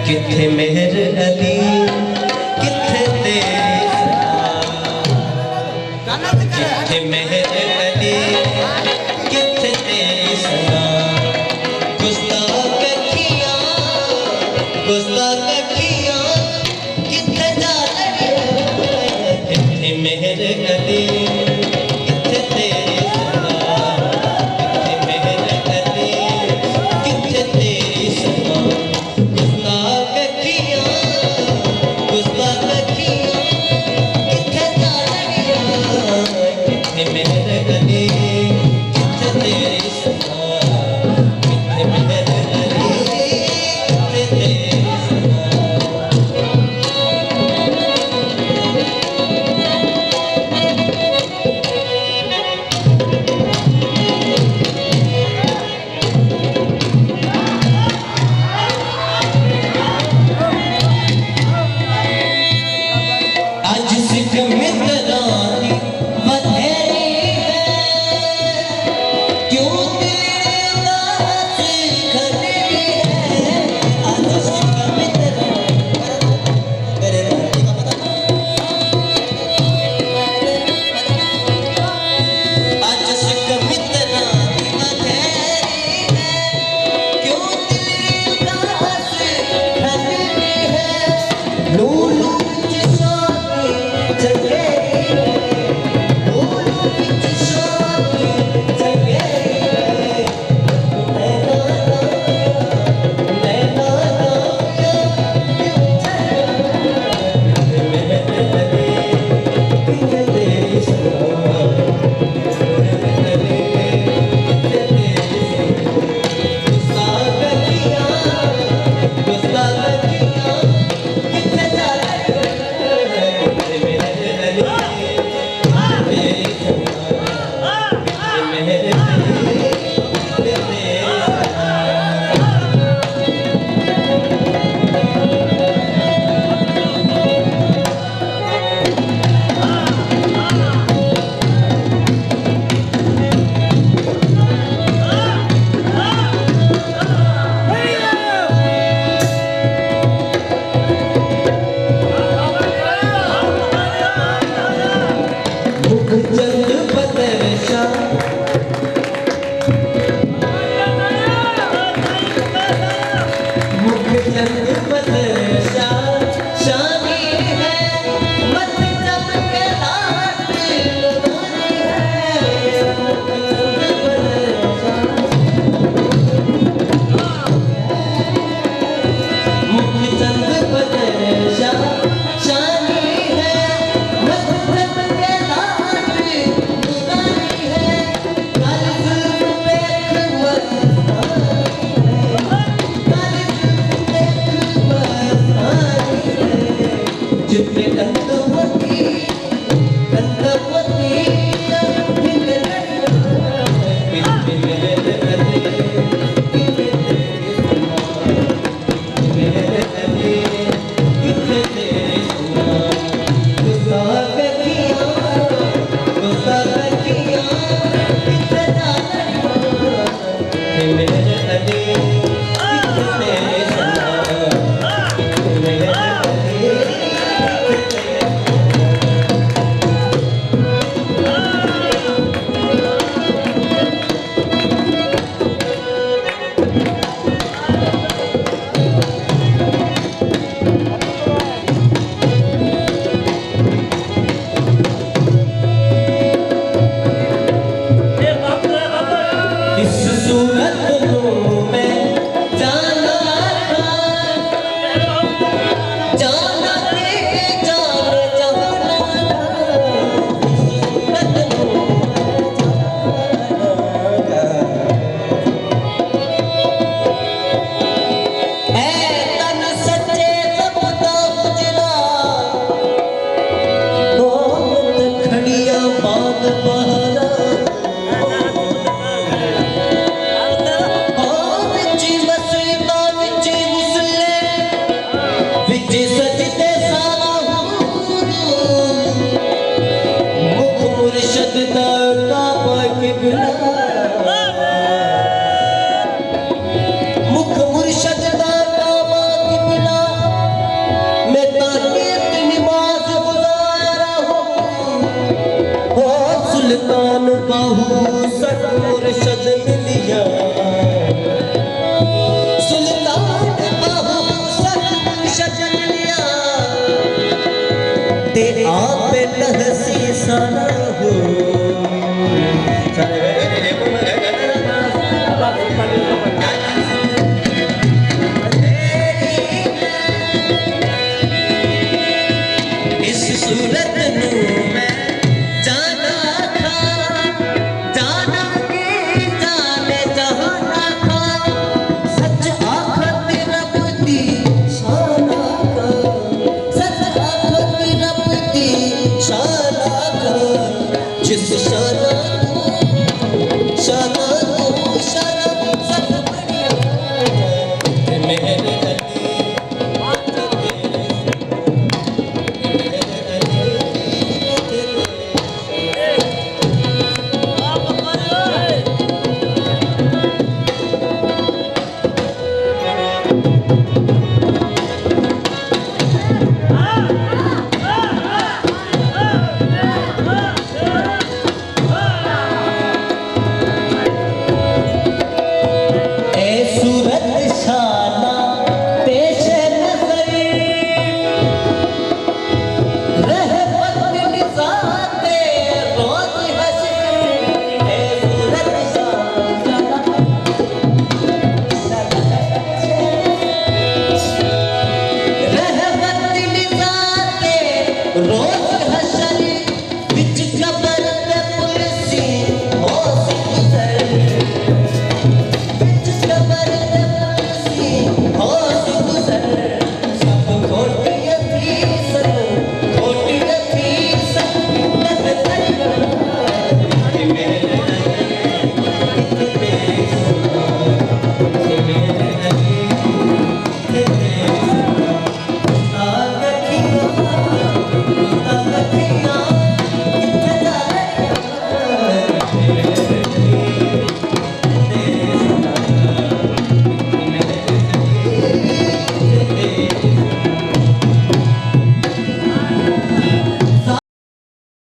किथे मेहर अली किथे किथे मेहर अली किथे गुस्ताख अखियां किथे जा किथे मेहर अली चंद बदरशा मुख चंद बदरशा शानी है मत चमके लाट लुभानी है मुख चंद बदरशा शानी है मत चमके लाट लुभानी है काली जुल्फ पे जितने कंदवती कंदवती बिन मेरे कदे मेरे कदे कितने तेरे सुना गुस्सा किया कितने जाना मेरे कदे कितने तेरे सुना मेरे इस सूरत को मैं जाना था जाना के जान जाना था सूरत को ऐ तन सच्चे सबका उजरा बहुत खड़िया बाग बहारा सजदे सारा मुख मुर्शद दा काबा किबला मुख मुर्शद दा काबा किबला मैं तानीत नमाज गुजारा हो सुल्तान बाहू सत मुर्शद मिलिया ते आप लहसी सारा हो इस सूरत नू मैं जाना था जाना के जाने जहाना था सच आखत रब दी शाना का सच आखत रब दी शाना का जिस